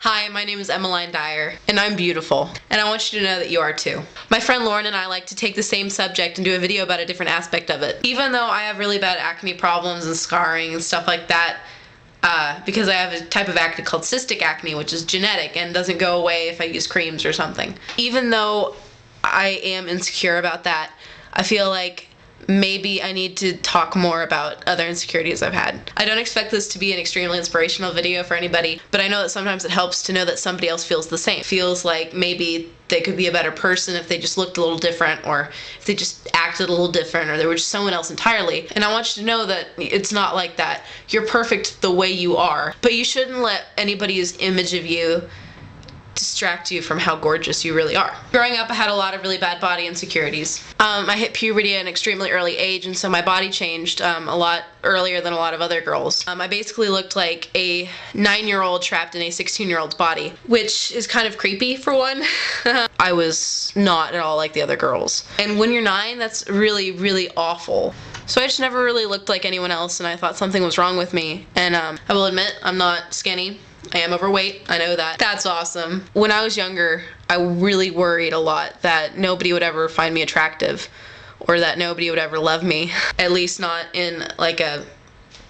Hi, my name is Emmaline and I'm beautiful, and I want you to know that you are too. My friend Lauren and I like to take the same subject and do a video about a different aspect of it. Even though I have really bad acne problems and scarring and stuff like that, because I have a type of acne called cystic acne, which is genetic and doesn't go away if I use creams or something. Even though I am insecure about that, I feel like maybe I need to talk more about other insecurities I've had. I don't expect this to be an extremely inspirational video for anybody, but I know that sometimes it helps to know that somebody else feels the same. Feels like maybe they could be a better person if they just looked a little different, or if they just acted a little different, or they were just someone else entirely. And I want you to know that it's not like that. You're perfect the way you are, but you shouldn't let anybody's image of you distract you from how gorgeous you really are. Growing up, I had a lot of really bad body insecurities. I hit puberty at an extremely early age, and so my body changed a lot earlier than a lot of other girls. I basically looked like a 9-year-old trapped in a 16-year-old's body, which is kind of creepy for one. I was not at all like the other girls. And when you're 9, that's really, really awful. So I just never really looked like anyone else, and I thought something was wrong with me. And I will admit, I'm not skinny. I am overweight, I know that. That's awesome. When I was younger, I really worried a lot that nobody would ever find me attractive, or that nobody would ever love me. At least not in like a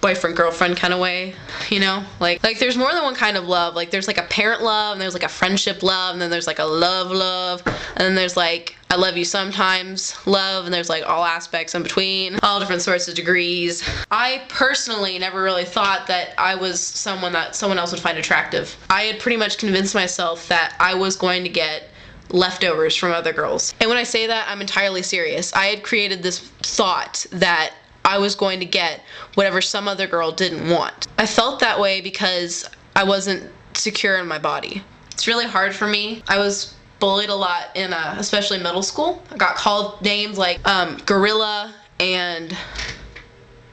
boyfriend-girlfriend kind of way, you know? Like there's more than one kind of love. Like there's like a parent love, and there's like a friendship love, and then there's like a love, and then there's like I love you sometimes love, and there's like all aspects in between, all different sorts of degrees. I personally never really thought that I was someone that someone else would find attractive. I had pretty much convinced myself that I was going to get leftovers from other girls. And when I say that, I'm entirely serious. I had created this thought that I was going to get whatever some other girl didn't want. I felt that way because I wasn't secure in my body. It's really hard for me. I was bullied a lot in especially middle school. I got called names like gorilla and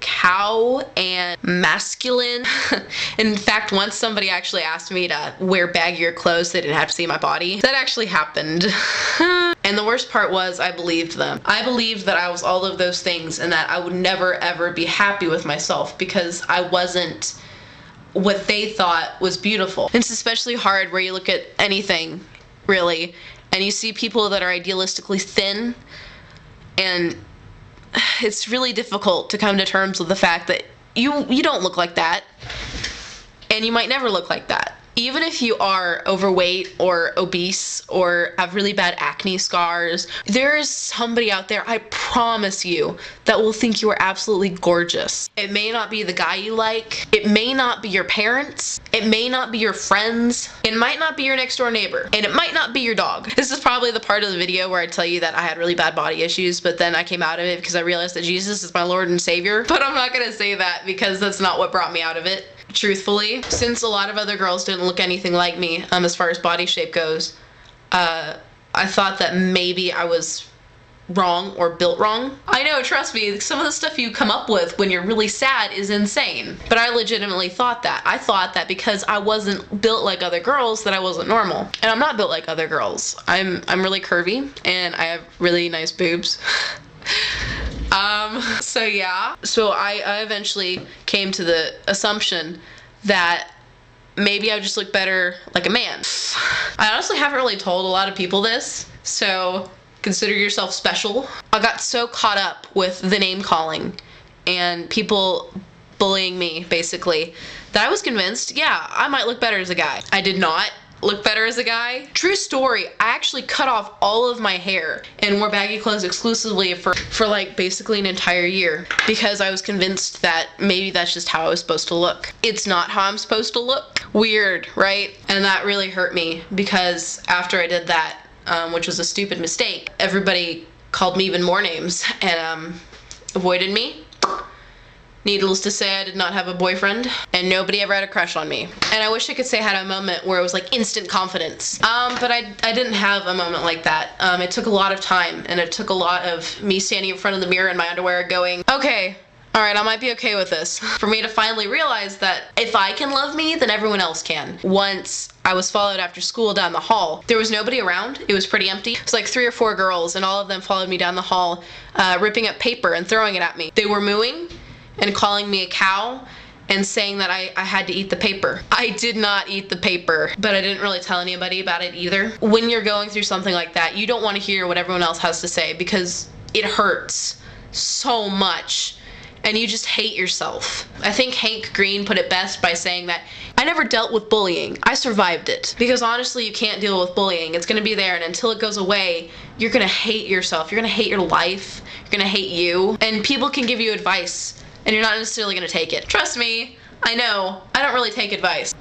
cow and masculine. In fact, once somebody actually asked me to wear baggier clothes so they didn't have to see my body. That actually happened. And the worst part was I believed them. I believed that I was all of those things, and that I would never ever be happy with myself because I wasn't what they thought was beautiful. And it's especially hard where you look at anything, really, and you see people that are idealistically thin, and it's really difficult to come to terms with the fact that you don't look like that, and you might never look like that. Even if you are overweight or obese or have really bad acne scars, there is somebody out there, I promise you, that will think you are absolutely gorgeous. It may not be the guy you like. It may not be your parents. It may not be your friends. It might not be your next door neighbor. And it might not be your dog. This is probably the part of the video where I tell you that I had really bad body issues, but then I came out of it because I realized that Jesus is my Lord and Savior. But I'm not gonna say that because that's not what brought me out of it. Truthfully, since a lot of other girls didn't look anything like me as far as body shape goes, I thought that maybe I was wrong or built wrong. I know, trust me, some of the stuff you come up with when you're really sad is insane. But I legitimately thought that. I thought that because I wasn't built like other girls that I wasn't normal. And I'm not built like other girls. I'm really curvy, and I have really nice boobs. So yeah. So I eventually came to the assumption that maybe I just look better like a man. I honestly haven't really told a lot of people this, so consider yourself special. I got so caught up with the name calling and people bullying me, basically, that I was convinced, yeah, I might look better as a guy. I did not look better as a guy. True story, I actually cut off all of my hair and wore baggy clothes exclusively for like basically an entire year because I was convinced that maybe that's just how I was supposed to look. It's not how I'm supposed to look. Weird, right? And that really hurt me because after I did that, which was a stupid mistake, everybody called me even more names and avoided me. Needless to say, I did not have a boyfriend, and nobody ever had a crush on me. And I wish I could say I had a moment where it was like instant confidence. But I didn't have a moment like that. It took a lot of time, and it took a lot of me standing in front of the mirror in my underwear going, okay, alright, I might be okay with this. For me to finally realize that if I can love me, then everyone else can. Once I was followed after school down the hall. There was nobody around. It was pretty empty. It was like 3 or 4 girls, and all of them followed me down the hall, ripping up paper and throwing it at me. They were mooing and calling me a cow and saying that I had to eat the paper. I did not eat the paper, but I didn't really tell anybody about it either. When you're going through something like that, you don't want to hear what everyone else has to say because it hurts so much and you just hate yourself. I think Hank Green put it best by saying that I never dealt with bullying. I survived it. Because honestly, you can't deal with bullying. It's gonna be there, and until it goes away, you're gonna hate yourself. You're gonna hate your life. You're gonna hate you. And people can give you advice, and you're not necessarily gonna take it. Trust me, I know. I don't really take advice.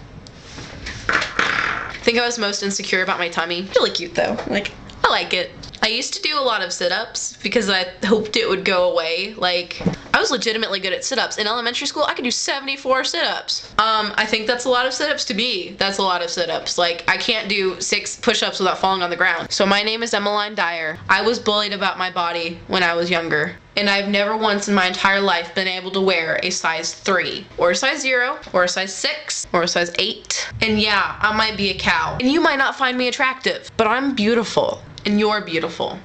I think I was most insecure about my tummy. Really cute though. Like, I like it. I used to do a lot of sit-ups because I hoped it would go away. Like, I was legitimately good at sit-ups. In elementary school, I could do 74 sit-ups. I think that's a lot of sit-ups to me. That's a lot of sit-ups. Like, I can't do 6 push-ups without falling on the ground. So my name is Emmaline Dyer. I was bullied about my body when I was younger. And I've never once in my entire life been able to wear a size 3, or a size 0, or a size 6, or a size 8. And yeah, I might be a cow. And you might not find me attractive, but I'm beautiful. And you're beautiful.